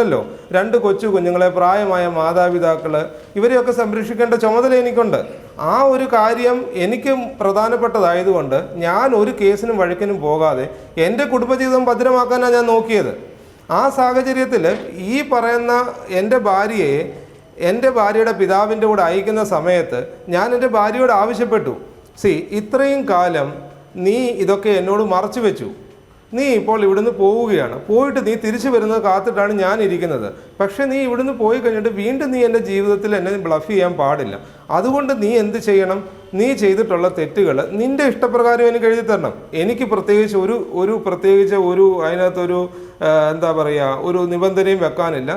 ല്ലോ 2 കൊച്ചു കുഞ്ഞുങ്ങളെ പ്രായമായ മാതാപിതാക്കള് ഇവരെയൊക്കെ സംരക്ഷിക്കേണ്ട ചുമതല എനിക്കുണ്ട്. ആ ഒരു കാര്യം എനിക്ക് പ്രധാനപ്പെട്ടതായതുകൊണ്ട് ഞാൻ ഒരു കേസിനും വഴക്കിനും പോകാതെ എൻ്റെ കുടുംബജീവിതം ഭദ്രമാക്കാനാണ് ഞാൻ നോക്കിയത്. ആ സാഹചര്യത്തിൽ ഈ പറയുന്ന എൻ്റെ ഭാര്യയെ എൻ്റെ ഭാര്യയുടെ പിതാവിൻ്റെ കൂടെ അയക്കുന്ന സമയത്ത് ഞാൻ എൻ്റെ ഭാര്യയോട് ആവശ്യപ്പെട്ടു, ഇത്രയും കാലം നീ ഇതൊക്കെ എന്നോട് മറച്ചു വെച്ചു, നീ ഇപ്പോൾ ഇവിടുന്ന് പോവുകയാണ്, പോയിട്ട് നീ തിരിച്ചു വരുന്നത് കാത്തിട്ടാണ് ഞാൻ ഇരിക്കുന്നത്. പക്ഷേ നീ ഇവിടുന്ന് പോയി കഴിഞ്ഞിട്ട് വീണ്ടും നീ എൻ്റെ ജീവിതത്തിൽ എന്നെ ബ്ലഫ് ചെയ്യാൻ പാടില്ല. അതുകൊണ്ട് നീ എന്ത് ചെയ്യണം, നീ ചെയ്തിട്ടുള്ള തെറ്റുകൾ നിൻ്റെ ഇഷ്ടപ്രകാരം എനിക്ക് എഴുതി തരണം. എനിക്ക് പ്രത്യേകിച്ച് ഒരു അതിനകത്തൊരു എന്താ പറയുക, ഒരു നിബന്ധനയും വെക്കാനില്ല.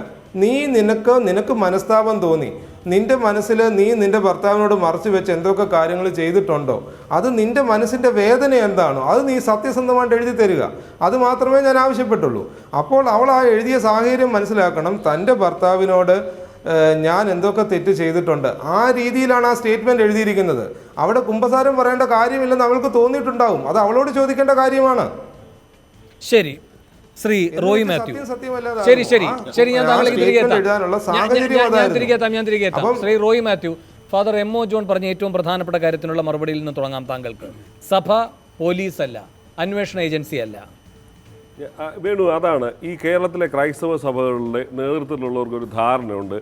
നിനക്ക് മനസ്താപം തോന്നി, നിന്റെ മനസ്സിൽ നീ നിന്റെ ഭർത്താവിനോട് മറച്ചു വെച്ച് എന്തൊക്കെ കാര്യങ്ങൾ ചെയ്തിട്ടുണ്ടോ, അത് നിന്റെ മനസ്സിൻ്റെ വേദന എന്താണോ അത് നീ സത്യസന്ധമായിട്ട് എഴുതി തരിക. അത് മാത്രമേ ഞാൻ ആവശ്യപ്പെട്ടുള്ളൂ. അപ്പോൾ അവൾ ആ എഴുതിയ സാഹചര്യം മനസ്സിലാക്കണം. തൻ്റെ ഭർത്താവിനോട് ഞാൻ എന്തൊക്കെ തെറ്റ് ചെയ്തിട്ടുണ്ട്, ആ രീതിയിലാണ് ആ സ്റ്റേറ്റ്മെൻറ്റ് എഴുതിയിരിക്കുന്നത്. അവിടെ കുമ്പസാരം പറയേണ്ട കാര്യമില്ലെന്ന് അവൾക്ക് തോന്നിയിട്ടുണ്ടാവും. അത് അവളോട് ചോദിക്കേണ്ട കാര്യമാണ്. ശരി, ശ്രീ റോയ് മാത്യു. ശരി, ഞാൻ തിരികെ എത്താം. ശ്രീ റോയ് മാത്യു, ഫാദർ എം.ഒ. ജോൺ പറഞ്ഞ ഏറ്റവും പ്രധാനപ്പെട്ട കാര്യത്തിനുള്ള മറുപടിയിൽ നിന്ന് തുടങ്ങാം. താങ്കൾക്ക് സഭ പോലീസല്ല, അന്വേഷണ ഏജൻസി അല്ല. വേണു, അതാണ് ഈ കേരളത്തിലെ ക്രൈസ്തവ സഭകളുടെ നേതൃത്വത്തിലുള്ളവർക്കൊരു ധാരണയുണ്ട്.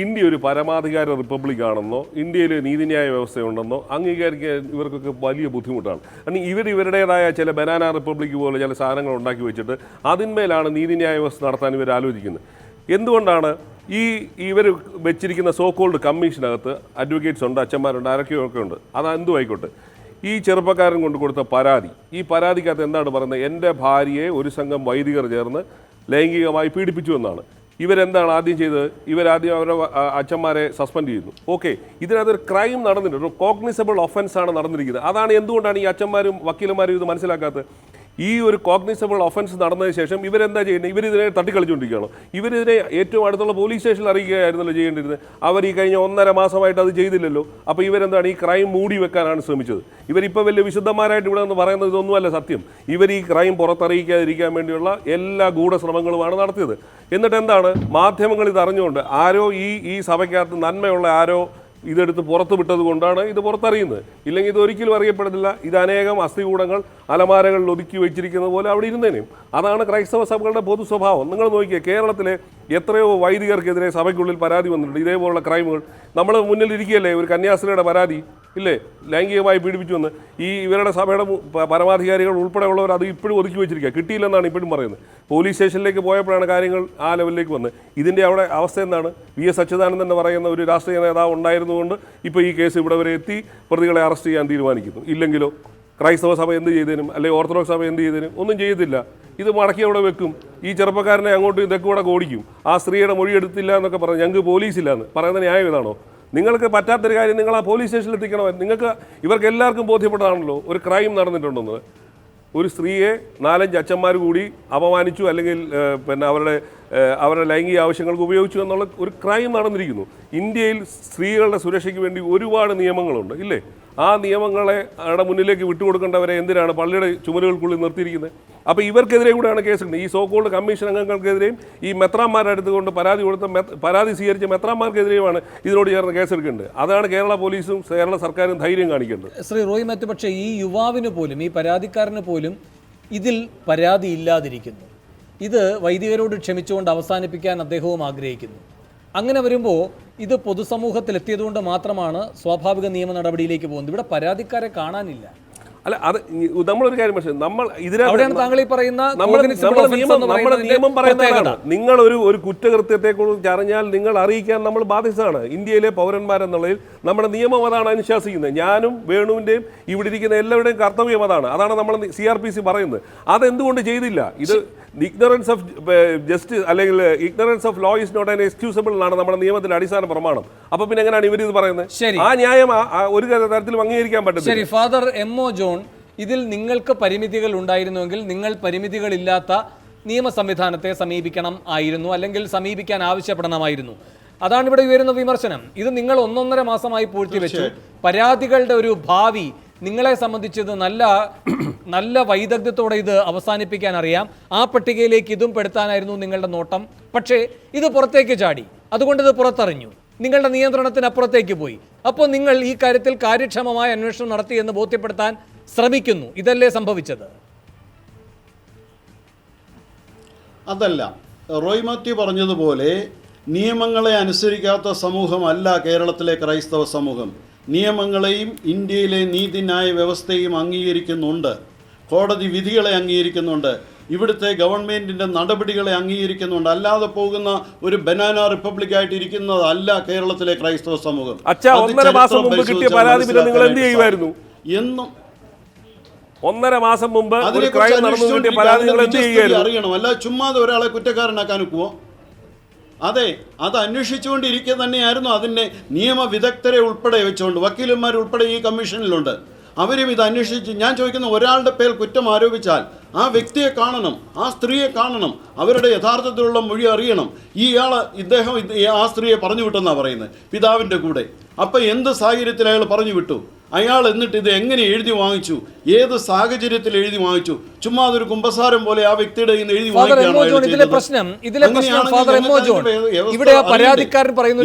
ഇന്ത്യ ഒരു പരമാധികാര റിപ്പബ്ലിക് ആണെന്നോ ഇന്ത്യയിൽ നീതിന്യായ വ്യവസ്ഥയുണ്ടെന്നോ അംഗീകരിക്കാൻ ഇവർക്കൊക്കെ വലിയ ബുദ്ധിമുട്ടാണ്. കാരണം ഇവരുടേതായ ചില ബനാന റിപ്പബ്ലിക് പോലെ ചില സാധനങ്ങൾ ഉണ്ടാക്കി വെച്ചിട്ട് അതിന്മേലാണ് നീതിന്യായ വ്യവസ്ഥ നടത്താൻ ഇവർ ആലോചിക്കുന്നത്. എന്തുകൊണ്ടാണ് ഇവർ വെച്ചിരിക്കുന്ന സോ കോൾഡ് കമ്മീഷനകത്ത് അഡ്വക്കേറ്റ്സ് ഉണ്ട്, അച്ഛന്മാരുണ്ട്, ആരൊക്കെയൊക്കെ ഉണ്ട്. അതെന്തും ആയിക്കോട്ടെ, ഈ ചെറുപ്പക്കാരൻ കൊണ്ട് കൊടുത്ത ഈ പരാതിക്കകത്ത് എന്താണ് പറയുന്നത്? എൻ്റെ ഭാര്യയെ ഒരു സംഘം വൈദികർ ചേർന്ന് ലൈംഗികമായി പീഡിപ്പിച്ചു എന്നാണ്. ഇവരെന്താണ് ആദ്യം ചെയ്തത്? ഇവരാദ്യം അവരുടെ അച്ഛന്മാരെ സസ്പെൻഡ് ചെയ്യുന്നു. ഓക്കെ, ഇതിനകത്തൊരു ക്രൈം നടന്നിട്ടുണ്ട്, ഒരു കോഗ്നിസബിൾ ഒഫൻസ് ആണ് നടന്നിരിക്കുന്നത്. അതാണ് എന്തുകൊണ്ടാണ് ഈ അച്ഛന്മാരും വക്കീലന്മാരും ഇത് മനസ്സിലാക്കാത്തത്? ഈ ഒരു കോഗ്നിസബിൾ ഒഫൻസ് നടന്നതിന് ശേഷം ഇവരെന്താ ചെയ്യുന്നത്? ഇവരിതിനെ തട്ടിക്കളിച്ചുകൊണ്ടിരിക്കുകയാണ്. ഇവരിതിനെ ഏറ്റവും അടുത്തുള്ള പോലീസ് സ്റ്റേഷനിൽ അറിയിക്കുകയായിരുന്നല്ലോ ചെയ്യേണ്ടിരുന്നത്. അവർ ഈ കഴിഞ്ഞ 1.5 മാസമായിട്ട് അത് ചെയ്തില്ലല്ലോ. അപ്പോൾ ഇവരെന്താണ് ഈ ക്രൈം മൂടി വെക്കാനാണ് ശ്രമിച്ചത്. ഇവരിപ്പോൾ വലിയ വിശുദ്ധന്മാരായിട്ട് ഇവിടെ നിന്ന് പറയുന്നത് ഇതൊന്നുമല്ല സത്യം. ഇവർ ഈ ക്രൈം പുറത്തറിയിക്കാതിരിക്കാൻ വേണ്ടിയുള്ള എല്ലാ ഗൂഢശ്രമങ്ങളുമാണ് നടത്തിയത്. എന്നിട്ട് എന്താണ്, മാധ്യമങ്ങൾ ഇത് അറിഞ്ഞുകൊണ്ട് ആരോ ഈ സഭയ്ക്കകത്ത് നന്മയുള്ള ആരോ ഇതെടുത്ത് പുറത്ത് വിട്ടത് കൊണ്ടാണ് ഇത് പുറത്തറിയുന്നത്. ഇല്ലെങ്കിൽ ഇത് ഒരിക്കലും അറിയപ്പെടുന്നില്ല. ഇത് അനേകം അസ്ഥികൂടങ്ങൾ അലമാരകളിൽ ഒതുക്കി വെച്ചിരിക്കുന്നത് പോലെ അവിടെ ഇരുന്നേനും. അതാണ് ക്രൈസ്തവ സഭകളുടെ പൊതു സ്വഭാവം. നിങ്ങൾ നോക്കിയേ, കേരളത്തിലെ എത്രയോ വൈദികർക്കെതിരെ സഭയ്ക്കുള്ളിൽ പരാതി വന്നിട്ടുണ്ട് ഇതേപോലുള്ള ക്രൈമുകൾ. നമ്മൾ മുന്നിലിരിക്കുകയല്ലേ ഒരു കന്യാസ്ത്രീയുടെ പരാതി, ഇല്ലേ, ലൈംഗികമായി പീഡിപ്പിച്ചുവെന്ന്. ഇവരുടെ സഭയുടെ പരമാധികാരികൾ ഉൾപ്പെടെയുള്ളവർ അത് ഇപ്പോഴും ഒതുക്കി വെച്ചിരിക്കുക, കിട്ടിയില്ലെന്നാണ് ഇപ്പോഴും പറയുന്നത്. പോലീസ് സ്റ്റേഷനിലേക്ക് പോയപ്പോഴാണ് കാര്യങ്ങൾ ആ ലെവലിലേക്ക് വന്നത്. ഇതിൻ്റെ അവിടെ അവസ്ഥ എന്താണ്? VS അച്യുതാനന്ദൻ എന്ന് പറയുന്ന ഒരു രാഷ്ട്രീയ നേതാവ് ഉണ്ടായിരുന്നുകൊണ്ട് ഇപ്പോൾ ഈ കേസ് ഇവിടെ വരെ എത്തി പ്രതികളെ അറസ്റ്റ് ചെയ്യാൻ തീരുമാനിക്കുന്നു. ഇല്ലെങ്കിലോ ക്രൈസ്തവ സഭ എന്ത് ചെയ്തേനും, അല്ലെങ്കിൽ ഓർത്തഡോക്സ് സഭ എന്ത് ചെയ്തേനും? ഒന്നും ചെയ്യത്തില്ല. ഇത് മടക്കി അവിടെ വെക്കും. ഈ ചെറുപ്പക്കാരനെ അങ്ങോട്ടും ഇതൊക്കെ കൂടെ ഓടിക്കും. ആ സ്ത്രീയുടെ മൊഴി എടുത്തില്ല എന്നൊക്കെ പറഞ്ഞ് ഞങ്ങൾക്ക് പോലീസില്ല എന്ന് പറയുന്ന ന്യായം ഇതാണോ? നിങ്ങൾക്ക് പറ്റാത്തൊരു കാര്യം നിങ്ങൾ ആ പോലീസ് സ്റ്റേഷനിൽ എത്തിക്കണം. ഇവർക്ക് എല്ലാവർക്കും ബോധ്യപ്പെട്ടതാണല്ലോ ഒരു ക്രൈം നടന്നിട്ടുണ്ടെന്ന്. ഒരു സ്ത്രീയെ 4-5 അച്ഛന്മാർ കൂടി അപമാനിച്ചു, അല്ലെങ്കിൽ പിന്നെ അവരുടെ ലൈംഗിക ആവശ്യങ്ങൾക്ക് ഉപയോഗിച്ചു എന്നുള്ള ഒരു ക്രൈം നടന്നിരിക്കുന്നു. ഇന്ത്യയിൽ സ്ത്രീകളുടെ സുരക്ഷയ്ക്ക് വേണ്ടി ഒരുപാട് നിയമങ്ങളുണ്ട്, ഇല്ലേ? ആ നിയമങ്ങളെ മുന്നിലേക്ക് വിട്ടുകൊടുക്കേണ്ടവരെ എന്തിനാണ് പള്ളിയുടെ ചുമരുകൾക്കുള്ളിൽ നിർത്തിയിരിക്കുന്നത്? അപ്പോൾ ഇവർക്കെതിരെ കൂടെയാണ് കേസെടുക്കുന്നത്. ഈ സോ കോൾഡ് കമ്മീഷൻ അംഗങ്ങൾക്കെതിരെയും ഈ മെത്രാന്മാരുടെ അടുത്തുകൊണ്ട് പരാതി സ്വീകരിച്ച മെത്രാന്മാർക്കെതിരെയുമാണ് ഇതിനോട് ചേർന്ന് കേസെടുക്കേണ്ടത്. അതാണ് കേരള പോലീസും കേരള സർക്കാരും ധൈര്യം കാണിക്കേണ്ടത്. ശ്രീ റോയ് മാത്യു, പക്ഷേ ഈ യുവാവിന് പോലും, ഈ പരാതിക്കാരന് പോലും ഇതിൽ പരാതി ഇല്ലാതിരിക്കുന്നു. ഇത് വൈദികരോട് ക്ഷമിച്ചുകൊണ്ട് അവസാനിപ്പിക്കാൻ അദ്ദേഹവും ആഗ്രഹിക്കുന്നു. അങ്ങനെ വരുമ്പോൾ ഇത് പൊതുസമൂഹത്തിൽ എത്തിയതുകൊണ്ട് മാത്രമാണ് സ്വാഭാവിക നിയമ നടപടിയിലേക്ക് പോകുന്നത്. ഇവിടെ പരാതിക്കാരെ കാണാനില്ല. അല്ല, അത് നമ്മളൊരു കാര്യം മനസ്സിലായി, നമ്മൾ ഇതിലാണ് താങ്കൾ ഈ പറയുന്ന നമ്മുടെ നിയമം പറയുന്നതാണ്. നിങ്ങൾ ഒരു കുറ്റകൃത്യത്തെ കുറിച്ച് അറിഞ്ഞാൽ നിങ്ങൾ അറിയിക്കാൻ നമ്മൾ ബാധ്യസ്ഥരാണ്. ഇന്ത്യയിലെ പൗരന്മാരെന്നുള്ളതിൽ നമ്മുടെ നിയമം അതാണ് അനുശാസിക്കുന്നത്. ഞാനും വേണുവിൻ്റെയും ഇവിടെ ഇരിക്കുന്ന എല്ലാവരുടെയും കർത്തവ്യം അതാണ്. നമ്മൾ CRPC പറയുന്നത്. അതെന്തുകൊണ്ട് ചെയ്തില്ല? ഇത് ഇഗ്നറൻസ് ഓഫ് ജസ്റ്റിസ് അല്ലെങ്കിൽ ignorance of law is not an excusable എന്നാണ് നമ്മുടെ നിയമത്തിന്റെ അടിസ്ഥാന പ്രമാണം. അപ്പൊ പിന്നെ എങ്ങനെയാണ് ഇവരിത് പറയുന്നത്? ആ ന്യായം ഒരു തരത്തിലും അംഗീകരിക്കാൻ പറ്റില്ല. ശരി, ഫാദർ എം.ഒ. ജോൺ, ഇതിൽ നിങ്ങൾക്ക് പരിമിതികൾ ഉണ്ടായിരുന്നുവെങ്കിൽ നിങ്ങൾ പരിമിതികളില്ലാത്ത നിയമ സംവിധാനത്തെ സമീപിക്കണം ആയിരുന്നു, അല്ലെങ്കിൽ സമീപിക്കാൻ ആവശ്യപ്പെടണമായിരുന്നു. അതാണ് ഇവിടെ ഉയരുന്ന വിമർശനം. ഇത് നിങ്ങൾ 1.5 മാസമായി പൂഴ്ത്തിവെച്ചു. പരാതികളുടെ ഒരു ഭാവി നിങ്ങളെ സംബന്ധിച്ചത് നല്ല വൈദഗ്ധ്യത്തോടെ ഇത് അവസാനിപ്പിക്കാൻ അറിയാം. ആ പട്ടികയിലേക്ക് ഇതും പെടുത്താനായിരുന്നു നിങ്ങളുടെ നോട്ടം. പക്ഷേ ഇത് പുറത്തേക്ക് ചാടി, അതുകൊണ്ട് ഇത് പുറത്തറിഞ്ഞു, നിങ്ങളുടെ നിയന്ത്രണത്തിനപ്പുറത്തേക്ക് പോയി. അപ്പോൾ നിങ്ങൾ ഈ കാര്യത്തിൽ കാര്യക്ഷമമായ അന്വേഷണം നടത്തി എന്ന് ബോധ്യപ്പെടുത്താൻ ശ്രമിക്കുന്നു. ഇതല്ലേ സംഭവിച്ചത്? അതല്ല, റോയ് മാത്യു പറഞ്ഞതുപോലെ നിയമങ്ങളെ അനുസരിക്കാത്ത സമൂഹമല്ല കേരളത്തിലെ ക്രൈസ്തവ സമൂഹം. നിയമങ്ങളെയും ഇന്ത്യയിലെ നീതിന്യായ വ്യവസ്ഥയും അംഗീകരിക്കുന്നുണ്ട്, കോടതി വിധികളെ അംഗീകരിക്കുന്നുണ്ട്, ഇവിടുത്തെ ഗവൺമെൻറ്റിൻ്റെ നടപടികളെ അംഗീകരിക്കുന്നുണ്ട്. അല്ലാതെ പോകുന്ന ഒരു ബനാന റിപ്പബ്ലിക്കായിട്ട് ഇരിക്കുന്നതല്ല കേരളത്തിലെ ക്രൈസ്തവ സമൂഹം. അച്ഛാ, 1.5 മാസം മുമ്പ് കിട്ടിയ പരാതി പിന്നെ നിങ്ങൾ എന്ത് ചെയ്യുമായിരുന്നു? എന്നും 1.5 മാസം മുമ്പ് ഒരു ക്രൈം നടന്നു കിട്ടിയ പരാതി നിങ്ങൾ എന്ത് ചെയ്യുമായിരുന്നു? അറിയണം, അല്ല ചുമ്മാതെ ഒരാളെ കുറ്റക്കാരനാക്കാൻ ഒക്കുമോ? അതെ, അത് അന്വേഷിച്ചുകൊണ്ടിരിക്കുക തന്നെയായിരുന്നു. അതിൻ്റെ നിയമവിദഗ്ധരെ ഉൾപ്പെടെ വെച്ചുകൊണ്ട് വക്കീലന്മാർ ഉൾപ്പെടെ ഈ കമ്മീഷനിലുണ്ട്. അവരും ഇത് അന്വേഷിച്ച്, ഞാൻ ചോദിക്കുന്ന, ഒരാളുടെ പേർ കുറ്റം ആരോപിച്ചാൽ ആ വ്യക്തിയെ കാണണം, ആ സ്ത്രീയെ കാണണം, അവരുടെ യഥാർത്ഥത്തിലുള്ള മൊഴി അറിയണം. ഇദ്ദേഹം ആ സ്ത്രീയെ പറഞ്ഞു വിട്ടെന്നാണ് പറയുന്നത്, പിതാവിൻ്റെ കൂടെ. അപ്പം എന്ത് സാഹചര്യത്തിൽ അയാൾ പറഞ്ഞു വിട്ടു? അയാൾ എന്നിട്ട് ഇത് എങ്ങനെ എഴുതി വാങ്ങിച്ചു? ഏത് സാഹചര്യത്തിൽ എഴുതി വാങ്ങിച്ചു? ചുമ്മാ അതൊരു കുമ്പസാരം പോലെ ആ വ്യക്തിയുടെ എഴുതി വാങ്ങിക്കുകയാണ്. ഇതിലെ പ്രശ്നം ഫാദർ എം ഒ ജോൺ, ഇവിടെ ആ പരാതിക്കാരൻ പറയുന്ന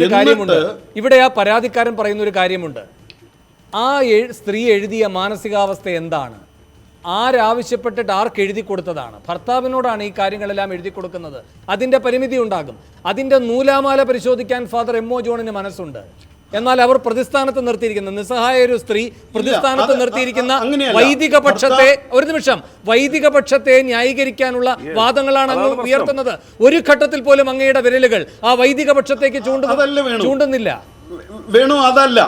ഒരു കാര്യമുണ്ട്. ആ സ്ത്രീ എഴുതിയ മാനസികാവസ്ഥ എന്താണ്? ആരാവശ്യപ്പെട്ടിട്ട് ആർക്ക് എഴുതി കൊടുത്തതാണ്? ഭർത്താവിനോടാണ് ഈ കാര്യങ്ങളെല്ലാം എഴുതി കൊടുക്കുന്നത്. അതിൻ്റെ പരിമിതി ഉണ്ടാകും. അതിൻ്റെ നൂലാമാല പരിശോധിക്കാൻ ഫാദർ എം ഒ ജോണിന് മനസ്സുണ്ട്. എന്നാൽ അവർ പ്രതിസ്ഥാനത്ത് നിർത്തിയിരിക്കുന്ന നിസ്സഹായ ഒരു സ്ത്രീ പ്രതിസ്ഥാനത്ത് നിർത്തിയിരിക്കുന്ന വൈദിക പക്ഷത്തെ ന്യായീകരിക്കാനുള്ള വാദങ്ങളാണ് അങ്ങ് ഉയർത്തുന്നത്. ഒരു ഘട്ടത്തിൽ പോലും അങ്ങയുടെ വിരലുകൾ ആ വൈദിക പക്ഷത്തേക്ക് ചൂണ്ടുന്നില്ല. വേണു അതല്ല.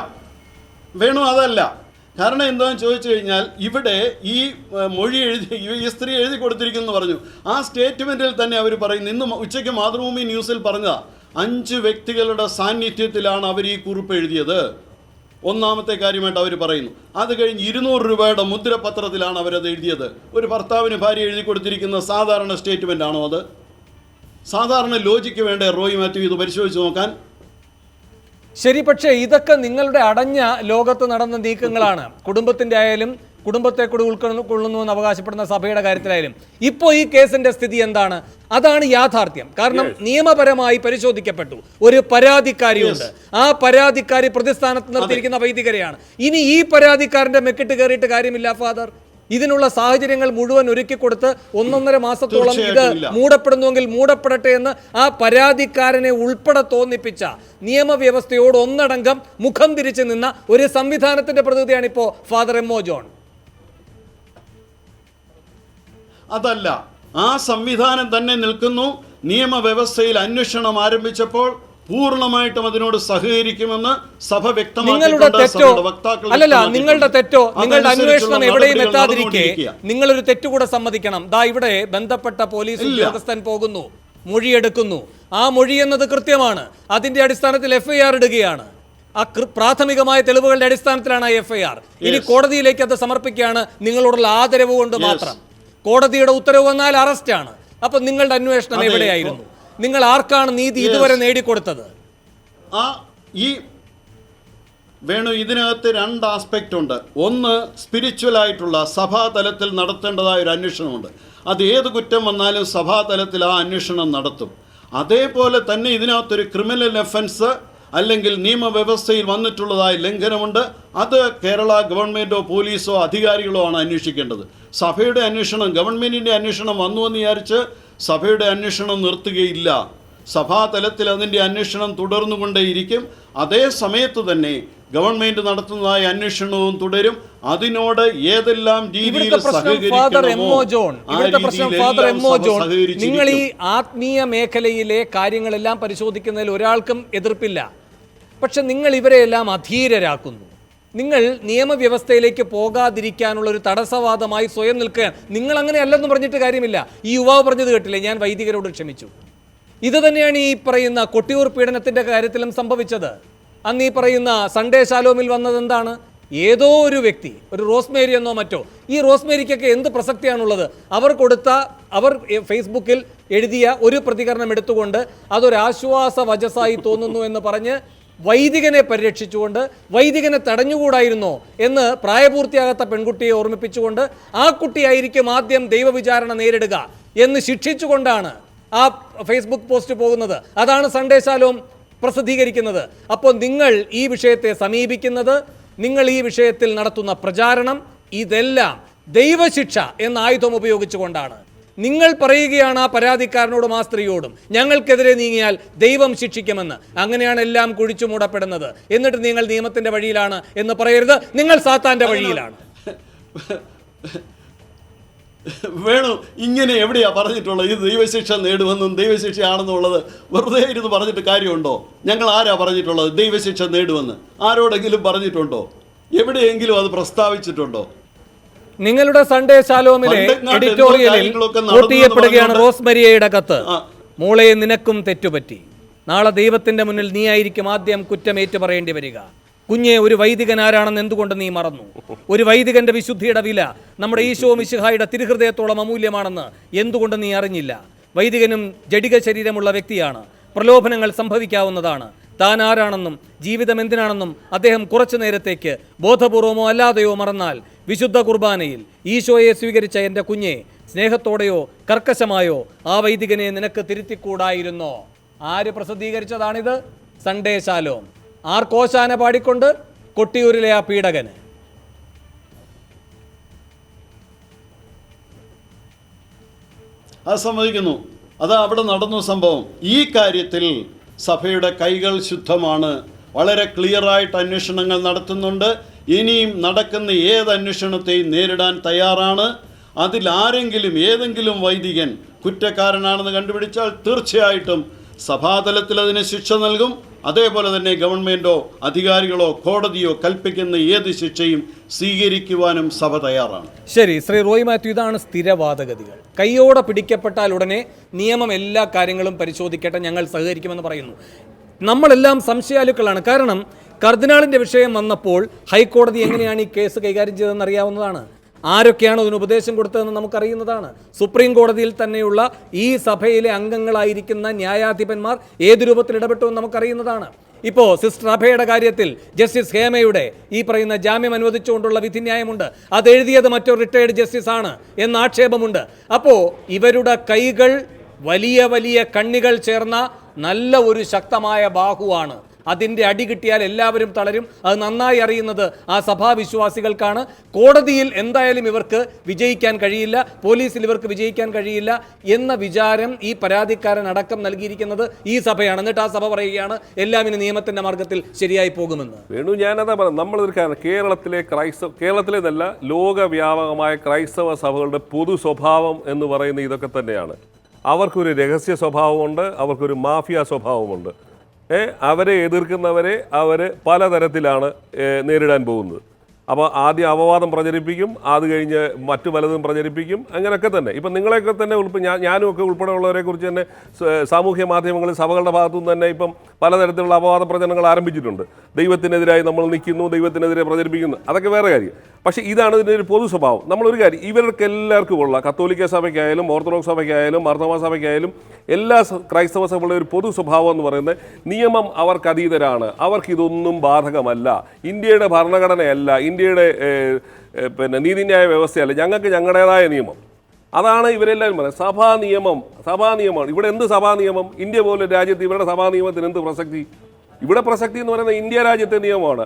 കാരണം എന്താണെന്ന് ചോദിച്ചു കഴിഞ്ഞാൽ, ഇവിടെ ഈ മൊഴി ഈ സ്ത്രീ എഴുതി കൊടുത്തിരിക്കുന്നു പറഞ്ഞു. ആ സ്റ്റേറ്റ്മെന്റിൽ തന്നെ അവർ പറയുന്നു, ഇന്ന് ഉച്ചയ്ക്ക് മാതൃഭൂമി ന്യൂസിൽ പറഞ്ഞ 5 വ്യക്തികളുടെ സാന്നിധ്യത്തിലാണ് അവർ ഈ കുറിപ്പ് എഴുതിയത്. ഒന്നാമത്തെ കാര്യമായിട്ട് അവർ പറയുന്നു. അത് കഴിഞ്ഞ് 200 രൂപയുടെ മുദ്രപത്രത്തിലാണ് അവരത് എഴുതിയത്. ഒരു ഭർത്താവിന് ഭാര്യ എഴുതി കൊടുത്തിരിക്കുന്ന സാധാരണ സ്റ്റേറ്റ്മെൻ്റ് ആണോ അത്? സാധാരണ ലോജിക്ക് വേണ്ടേ റോയ് മാത്യു ഇത് പരിശോധിച്ച് നോക്കാൻ? ശരി, പക്ഷേ ഇതൊക്കെ നിങ്ങളുടെ അടഞ്ഞ ലോകത്ത് നടന്ന നീക്കങ്ങളാണ്. കുടുംബത്തിൻ്റെ ആയാലും കുടുംബത്തെ കൂടി ഉൾക്കൊള്ളുന്നു എന്ന് അവകാശപ്പെടുന്ന സഭയുടെ കാര്യത്തിലായാലും ഇപ്പോൾ ഈ കേസിന്റെ സ്ഥിതി എന്താണ്? അതാണ് യാഥാർത്ഥ്യം. കാരണം നിയമപരമായി പരിശോധിക്കപ്പെട്ടു. ഒരു പരാതിക്കാരിയുണ്ട്. ആ പരാതിക്കാരി പ്രതിസ്ഥാനത്ത് നിർത്തിയിരിക്കുന്ന വൈദികരെയാണ്. ഇനി ഈ പരാതിക്കാരന്റെ മെക്കിട്ട് കയറിയിട്ട് കാര്യമില്ല ഫാദർ. ഇതിനുള്ള സാഹചര്യങ്ങൾ മുഴുവൻ ഒരുക്കി കൊടുത്ത് 1.5 മാസത്തോളം ഇത് മൂടപ്പെടുന്നുവെങ്കിൽ മൂടപ്പെടട്ടെ എന്ന് ആ പരാതിക്കാരനെ ഉൾപ്പെടെ തോന്നിപ്പിച്ച നിയമവ്യവസ്ഥയോട് ഒന്നടങ്കം മുഖം തിരിച്ചു നിന്ന ഒരു സംവിധാനത്തിന്റെ പ്രതിനിധിയാണ് ഇപ്പോൾ ഫാദർ എം ഒ ജോൺ. അതല്ല, ആ സംവിധാനം തന്നെ നിൽക്കുന്നു. നിയമവ്യവസ്ഥയിൽ അന്വേഷണം ആരംഭിച്ചപ്പോൾ പൂർണ്ണമായിട്ടും അതിനോട് സഹകരിക്കുമെന്ന് സഭ വ്യക്തമാക്കിയിട്ടുണ്ട്. നിങ്ങളുടെ തെറ്റോ നിങ്ങളുടെ അന്വേഷണം എവിടെയും എത്താതിരിക്കെ നിങ്ങളൊരു തെറ്റുകൂടെ സമ്മതിക്കണം. ദാ ഇവിടെ ബന്ധപ്പെട്ട പോലീസ് ഉദ്യോഗസ്ഥൻ പോകുന്നു, മൊഴിയെടുക്കുന്നു. ആ മൊഴി എന്നത് കൃത്യമാണ്. അതിന്റെ അടിസ്ഥാനത്തിൽ FIR ഇടുകയാണ്. ആ പ്രാഥമികമായ തെളിവുകളുടെ അടിസ്ഥാനത്തിലാണ് ആ FIR. ഇനി കോടതിയിലേക്ക് അത് സമർപ്പിക്കുകയാണ് നിങ്ങളോടുള്ള ആദരവ് കൊണ്ട് മാത്രം. കോടതിയുടെ ഉത്തരവ് വന്നാൽ അറസ്റ്റാണ്. അപ്പൊ നിങ്ങളുടെ അന്വേഷണം എവിടെയായിരുന്നു? നിങ്ങൾ ആർക്കാണ് നീതി ഇതുവരെ നേടിക്കൊടുത്തത്? വേണു, ഇതിനകത്ത് 2 ആസ്പെക്റ്റ് ഉണ്ട്. ഒന്ന്, സ്പിരിച്വൽ ആയിട്ടുള്ള സഭാതലത്തിൽ നടത്തേണ്ടതായ ഒരു അന്വേഷണമുണ്ട്. അത് ഏത് കുറ്റം വന്നാലും സഭാതലത്തിൽ ആ അന്വേഷണം നടത്തും. അതേപോലെ തന്നെ ഇതിനകത്തൊരു ക്രിമിനൽ ഒഫൻസ് അല്ലെങ്കിൽ നിയമവ്യവസ്ഥയിൽ വന്നിട്ടുള്ളതായ ലംഘനമുണ്ട്. അത് കേരള ഗവൺമെൻറ്റോ പോലീസോ അധികാരികളോ ആണ് അന്വേഷിക്കേണ്ടത്. സഭയുടെ അന്വേഷണം, ഗവൺമെൻറ്റിൻ്റെ അന്വേഷണം വന്നുവെന്ന് വിചാരിച്ച് സഭയുടെ അന്വേഷണം നിർത്തുകയില്ല. സഭാതലത്തിൽ അതിൻ്റെ അന്വേഷണം തുടർന്നുകൊണ്ടേയിരിക്കും. അതേ സമയത്ത് തന്നെ ഗവൺമെന്റ് നടത്തുന്നതായ അന്വേഷണവും തുടരും. അതിനോട് ഏതെല്ലാം രീതിയിൽ നിങ്ങൾ ഈ ആത്മീയ മേഖലയിലെ കാര്യങ്ങളെല്ലാം പരിശോധിക്കുന്നതിൽ ഒരാൾക്കും എതിർപ്പില്ല. പക്ഷെ നിങ്ങൾ ഇവരെയെല്ലാം അധീരരാക്കുന്നു. നിങ്ങൾ നിയമവ്യവസ്ഥയിലേക്ക് പോകാതിരിക്കാനുള്ള ഒരു തടസ്സവാദമായി സ്വയം നിൽക്കുകയാണ്. നിങ്ങൾ അങ്ങനെ അല്ലെന്ന് പറഞ്ഞിട്ട് കാര്യമില്ല. ഈ യുവാവ് പറഞ്ഞത് കേട്ടില്ലേ, ഞാൻ വൈദികരോട് ക്ഷമിച്ചു. ഇത് തന്നെയാണ് ഈ പറയുന്ന കൊട്ടിയൂർ പീഡനത്തിന്റെ കാര്യത്തിലും സംഭവിച്ചത്. അന്ന് ഈ പറയുന്ന സൺഡേ ശാലോമിൽ വന്നത് എന്താണ്? ഏതോ ഒരു വ്യക്തി, ഒരു റോസ്മേരി എന്നോ മറ്റോ, ഈ റോസ്മേരിക്കൊക്കെ എന്ത് പ്രസക്തിയാണുള്ളത്? അവർ ഫേസ്ബുക്കിൽ എഴുതിയ ഒരു പ്രതികരണം എടുത്തുകൊണ്ട് അതൊരാശ്വാസ വചസായി തോന്നുന്നു എന്ന് പറഞ്ഞ് വൈദികനെ പരിരക്ഷിച്ചുകൊണ്ട് വൈദികനെ തടഞ്ഞുകൂടായിരുന്നോ എന്ന് പ്രായപൂർത്തിയാകാത്ത പെൺകുട്ടിയെ ഓർമ്മിപ്പിച്ചുകൊണ്ട് ആ കുട്ടിയായിരിക്കും ആദ്യം ദൈവവിചാരണ നേരിടുക എന്ന് ശിക്ഷിച്ചുകൊണ്ടാണ് ആ ഫേസ്ബുക്ക് പോസ്റ്റ് പോകുന്നത്. അതാണ് സൺഡേ ശാലോം പ്രസിദ്ധീകരിക്കുന്നത്. അപ്പോൾ നിങ്ങൾ ഈ വിഷയത്തെ സമീപിക്കുന്നത്, നിങ്ങൾ ഈ വിഷയത്തിൽ നടത്തുന്ന പ്രചാരണം ഇതെല്ലാം ദൈവശിക്ഷ എന്ന ആയുധം ഉപയോഗിച്ചുകൊണ്ടാണ്. നിങ്ങൾ പറയുകയാണ് ആ പരാതിക്കാരനോടും ആ സ്ത്രീയോടും ഞങ്ങൾക്കെതിരെ നീങ്ങിയാൽ ദൈവം ശിക്ഷിക്കുമെന്ന്. അങ്ങനെയാണ് എല്ലാം കുഴിച്ചു മൂടപ്പെടുന്നത്. എന്നിട്ട് നിങ്ങൾ നിയമത്തിന്റെ വഴിയിലാണ് എന്ന് പറയരുത്, നിങ്ങൾ സാത്താന്റെ വഴിയിലാണ്. വേണു, ഇങ്ങനെ എവിടെയാ പറഞ്ഞിട്ടുള്ളത് ഇത് ദൈവശിക്ഷ നേടുമെന്നും ദൈവശിക്ഷയാണെന്നുള്ളത്? വെറുതെ ഇരുന്ന് പറഞ്ഞിട്ട് കാര്യമുണ്ടോ? ഞങ്ങൾ ആരാ പറഞ്ഞിട്ടുള്ളത് ദൈവശിക്ഷ നേടുമെന്ന്? ആരോടെങ്കിലും പറഞ്ഞിട്ടുണ്ടോ? എവിടെയെങ്കിലും അത് പ്രസ്താവിച്ചിട്ടുണ്ടോ? നിങ്ങളുടെ സൺഡേ ശാലോമിലെ എഡിറ്റോറിയലിൽ കോട്ട് ചെയ്യപ്പെടുകയാണ് റോസ്മരിയയുടെ കത്ത്. മോളെ, നിനക്കും തെറ്റുപറ്റി. നാളെ ദൈവത്തിന്റെ മുന്നിൽ നീയായിരിക്കും ആദ്യം കുറ്റമേറ്റു പറയേണ്ടി വരിക. കുഞ്ഞെ, ഒരു വൈദികൻ ആരാണെന്ന് എന്തുകൊണ്ട് നീ മറന്നു? ഒരു വൈദികന്റെ വിശുദ്ധിയുടെ വില നമ്മുടെ ഈശോ മിശിഹായുടെ തിരുഹൃദയത്തോളം അമൂല്യമാണെന്ന് എന്തുകൊണ്ട് നീ അറിഞ്ഞില്ല? വൈദികനും ജഡിക ശരീരമുള്ള വ്യക്തിയാണ്. പ്രലോഭനങ്ങൾ സംഭവിക്കാവുന്നതാണ്. താൻ ആരാണെന്നും ജീവിതം എന്തിനാണെന്നും അദ്ദേഹം കുറച്ചു നേരത്തേക്ക് ബോധപൂർവമോ അല്ലാതെയോ മറന്നാൽ വിശുദ്ധ കുർബാനയിൽ ഈശോയെ സ്വീകരിച്ച എൻ്റെ കുഞ്ഞെ, സ്നേഹത്തോടെയോ കർക്കശമായോ ആ വൈദികനെ നിനക്ക് തിരുത്തിക്കൂടായിരുന്നോ? ആര് പ്രസിദ്ധീകരിച്ചതാണിത്? സൺഡേ ശാലോം. ആർക്കോശാന പാടിക്കൊണ്ട്? കൊട്ടിയൂരിലെ ആ പീഡകന്. അത് സമ്മതിക്കുന്നു. അതാ അവിടെ നടന്നു സംഭവം. ഈ കാര്യത്തിൽ സഭയുടെ കൈകൾ ശുദ്ധമാണ്. വളരെ ക്ലിയറായിട്ട് അന്വേഷണങ്ങൾ നടത്തുന്നുണ്ട്. ഇനിയും നടക്കുന്ന ഏത് അന്വേഷണത്തെയും നേരിടാൻ തയ്യാറാണ്. അതിലാരെങ്കിലും ഏതെങ്കിലും വൈദികൻ കുറ്റക്കാരനാണെന്ന് കണ്ടുപിടിച്ചാൽ തീർച്ചയായിട്ടും സഭാതലത്തിൽ അതിന് ശിക്ഷ നൽകും. അതേപോലെ തന്നെ ഗവൺമെൻറ്റോ അധികാരികളോ കോടതിയോ കൽപ്പിക്കുന്ന ഏത് ശിക്ഷയും സ്വീകരിക്കുവാനും സഭ തയ്യാറാണ്. ശരി, ശ്രീ റോയ് മാത്യു, ഇതാണ് സ്ഥിരവാദഗതികൾ. കൈയോടെ പിടിക്കപ്പെട്ടാൽ ഉടനെ നിയമം എല്ലാ കാര്യങ്ങളും പരിശോധിക്കട്ടെ, ഞങ്ങൾ സഹകരിക്കുമെന്ന് പറയുന്നു. നമ്മളെല്ലാം സംശയാലുക്കളാണ്. കാരണം കർദിനാളിൻ്റെ വിഷയം വന്നപ്പോൾ ഹൈക്കോടതി എങ്ങനെയാണ് ഈ കേസ് കൈകാര്യം ചെയ്തതെന്ന് അറിയാവുന്നതാണ്. ആരൊക്കെയാണ് അതിന് ഉപദേശം കൊടുത്തതെന്ന് നമുക്കറിയുന്നതാണ്. സുപ്രീം കോടതിയിൽ തന്നെയുള്ള ഈ സഭയിലെ അംഗങ്ങളായിരിക്കുന്ന ന്യായാധിപന്മാർ ഏത് രൂപത്തിൽ ഇടപെട്ടു എന്ന് നമുക്കറിയുന്നതാണ്. ഇപ്പോൾ സിസ്റ്റർ അഭയുടെ കാര്യത്തിൽ ജസ്റ്റിസ് ഹേമയുടെ ഈ പറയുന്ന ജാമ്യം അനുവദിച്ചുകൊണ്ടുള്ള വിധിന്യായമുണ്ട്. അത് എഴുതിയത് മറ്റൊരു റിട്ടയർഡ് ജസ്റ്റിസ് ആണ് എന്ന ആക്ഷേപമുണ്ട്. അപ്പോൾ ഇവരുടെ കൈകൾ വലിയ വലിയ കണ്ണികൾ ചേർന്ന നല്ല ഒരു ശക്തമായ ബാഹുവാണ്. അതിൻ്റെ അടി കിട്ടിയാൽ എല്ലാവരും തളരും. അത് നന്നായി അറിയുന്നത് ആ സഭാവിശ്വാസികൾക്കാണ്. കോടതിയിൽ എന്തായാലും ഇവർക്ക് വിജയിക്കാൻ കഴിയില്ല, പോലീസിൽ ഇവർക്ക് വിജയിക്കാൻ കഴിയില്ല എന്ന വിചാരം ഈ പരാതിക്കാരൻ അടക്കം നൽകിയിരിക്കുന്നത് ഈ സഭയാണ്. എന്നിട്ട് ആ സഭ പറയുകയാണ് എല്ലാം ഇനി നിയമത്തിൻ്റെ മാർഗത്തിൽ ശരിയായി പോകുമെന്ന്. വേണു, ഞാനതാ പറഞ്ഞു, നമ്മളൊരു കേരളത്തിലേതല്ല ലോകവ്യാപകമായ ക്രൈസ്തവ സഭകളുടെ പൊതു സ്വഭാവം എന്ന് പറയുന്ന ഇതൊക്കെ തന്നെയാണ്. അവർക്കൊരു രഹസ്യ സ്വഭാവമുണ്ട്, അവർക്കൊരു മാഫിയ സ്വഭാവമുണ്ട്. അവരെ എതിർക്കുന്നവരെ അവർ പലതരത്തിലാണ് നേരിടാൻ പോകുന്നത്. അപ്പോൾ ആദ്യം അപവാദം പ്രചരിപ്പിക്കും, അത് കഴിഞ്ഞ് മറ്റു പലതും പ്രചരിപ്പിക്കും, അങ്ങനെയൊക്കെ തന്നെ. ഇപ്പം നിങ്ങളെയൊക്കെ തന്നെ ഞാനും ഒക്കെ ഉൾപ്പെടെയുള്ളവരെ കുറിച്ച് തന്നെ സാമൂഹ്യ മാധ്യമങ്ങളിൽ സഭകളുടെ ഭാഗത്തുനിന്ന് തന്നെ ഇപ്പം പലതരത്തിലുള്ള അപവാദ പ്രചരണങ്ങൾ ആരംഭിച്ചിട്ടുണ്ട്. ദൈവത്തിനെതിരായി നമ്മൾ നിൽക്കുന്നു, ദൈവത്തിനെതിരെ പ്രചരിപ്പിക്കുന്നു, അതൊക്കെ വേറെ കാര്യം. പക്ഷേ ഇതാണ് ഇതിൻ്റെ ഒരു പൊതു സ്വഭാവം. നമ്മളൊരു കാര്യം, ഇവർക്ക് എല്ലാവർക്കും ഉള്ള കത്തോലിക്ക സഭയ്ക്കായാലും ഓർത്തഡോക്സ് സഭയ്ക്കായാലും മാർത്തോമാ സഭയ്ക്കായാലും എല്ലാ ക്രൈസ്തവ സഭകളുടെ ഒരു പൊതു സ്വഭാവം എന്ന് പറയുന്നത് നിയമം അവർക്ക് അതീതരാണ്, അവർക്കിതൊന്നും ബാധകമല്ല, ഇന്ത്യയുടെ ഭരണഘടനയല്ല, ഇന്ത്യയുടെ നീതിന്യായ വ്യവസ്ഥയല്ല, ഞങ്ങൾക്ക് ഞങ്ങളുടേതായ നിയമം. അതാണ് ഇവരെല്ലാവരും പറയുന്നത്. സഭാ നിയമമാണ്. ഇവിടെ എന്ത് സഭാ നിയമം? ഇന്ത്യ പോലൊരു രാജ്യത്ത് ഇവരുടെ സഭാ നിയമത്തിന് എന്ത് പ്രസക്തി? ഇവിടെ പ്രസക്തി എന്ന് പറയുന്നത് ഇന്ത്യ രാജ്യത്തെ നിയമമാണ്.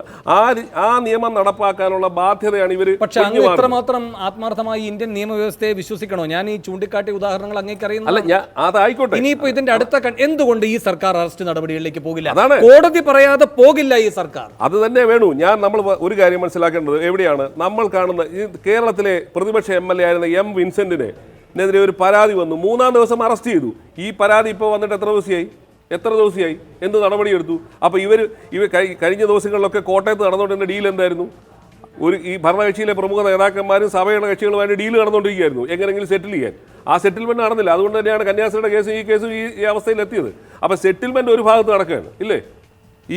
ആ നിയമം നടപ്പാക്കാനുള്ള ബാധ്യതയാണ് ഇവർ. പക്ഷെ അങ്ങ് എത്രമാത്രം ആത്മാർത്ഥമായി ഇന്ത്യൻ നിയമവ്യവസ്ഥയെ വിശ്വസിക്കണോ? ഞാൻ ഈ ചൂണ്ടിക്കാട്ടിയ ഉദാഹരണങ്ങൾ അങ്ങേക്ക് അറിയുന്നു. അല്ല, അതായിക്കോട്ടെ. ഇനിയിപ്പോ ഇതിന്റെ അടുത്ത എന്തുകൊണ്ട് ഈ സർക്കാർ അറസ്റ്റ് നടപടികളിലേക്ക് പോകില്ല? കോടതി പറയാതെ പോകില്ല ഈ സർക്കാർ. അത് തന്നെ വേണു. നമ്മൾ ഒരു കാര്യം മനസ്സിലാക്കേണ്ടത് എവിടെയാണ് നമ്മൾ കാണുന്ന കേരളത്തിലെ പ്രതിപക്ഷ MLA ആയിരുന്ന M. വിൻസെന്റിനെതിരെ ഒരു പരാതി വന്നു. 3-ാം ദിവസം അറസ്റ്റ് ചെയ്തു. ഈ പരാതി ഇപ്പോൾ വന്നിട്ട് എത്ര ദിവസമായി? എന്ത് നടപടിയെടുത്തു? അപ്പോൾ ഇവർ കഴിഞ്ഞ ദിവസങ്ങളിലൊക്കെ കോട്ടയത്ത് നടന്നുകൊണ്ടിരുന്ന ഡീൽ എന്തായിരുന്നു? ഈ ഭരണകക്ഷിയിലെ പ്രമുഖ നേതാക്കന്മാരും സഭയുടെ കക്ഷികളുമായിട്ട് ഡീൽ നടന്നുകൊണ്ടിരിക്കുകയായിരുന്നു, എങ്ങനെയെങ്കിലും സെറ്റിൽ ചെയ്യാൻ. ആ സെറ്റിൽമെൻറ്റ് നടന്നില്ല. അതുകൊണ്ട് തന്നെയാണ് കന്യാസ്ത്രീയുടെ കേസും ഈ അവസ്ഥയിൽ എത്തിയത്. അപ്പോൾ സെറ്റിൽമെൻറ്റ് ഒരു ഭാഗത്ത് നടക്കുകയാണ്, ഇല്ലേ?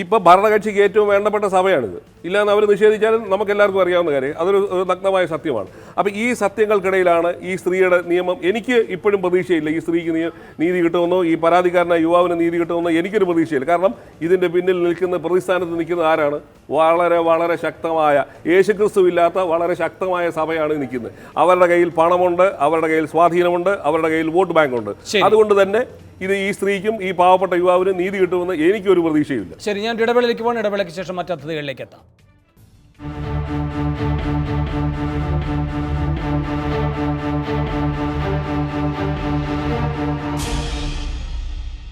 ഇപ്പോൾ ഭരണകക്ഷിക്ക് ഏറ്റവും വേണ്ടപ്പെട്ട സഭയാണിത്. ഇല്ലാന്ന് അവർ നിഷേധിച്ചാലും നമുക്ക് എല്ലാവർക്കും അറിയാവുന്ന കാര്യം, അതൊരു നഗ്നമായ സത്യമാണ്. അപ്പോൾ ഈ സത്യങ്ങൾക്കിടയിലാണ് ഈ സ്ത്രീയുടെ നിയമം. എനിക്ക് ഇപ്പോഴും പ്രതീക്ഷയില്ല ഈ സ്ത്രീക്ക് നീതി കിട്ടുമെന്നോ ഈ പരാതിക്കാരനായ യുവാവിന് നീതി കിട്ടുമെന്നോ എനിക്കൊരു പ്രതീക്ഷയില്ല. കാരണം ഇതിൻ്റെ പിന്നിൽ നിൽക്കുന്ന പ്രതിസ്ഥാനത്ത് നിൽക്കുന്ന ആരാണ്? വളരെ വളരെ ശക്തമായ, യേശുക്രിസ്തു ഇല്ലാത്ത വളരെ ശക്തമായ സഭയാണ് നിൽക്കുന്നത്. അവരുടെ കയ്യിൽ പണമുണ്ട്, അവരുടെ കയ്യിൽ സ്വാധീനമുണ്ട്, അവരുടെ കയ്യിൽ വോട്ട് ബാങ്കുണ്ട്. അതുകൊണ്ട് തന്നെ ഇത് ഈ സ്ത്രീക്കും ഈ പാവപ്പെട്ട യുവാവിനും നീതി കിട്ടുമെന്ന് എനിക്കൊരു പ്രതീക്ഷയില്ല. ശരി, ഞാൻ ഇടവേളയിലേക്ക് പോകണം. ഇടവേളയ്ക്ക് ശേഷം മറ്റു അതിഥികളിലേക്ക് എത്താം.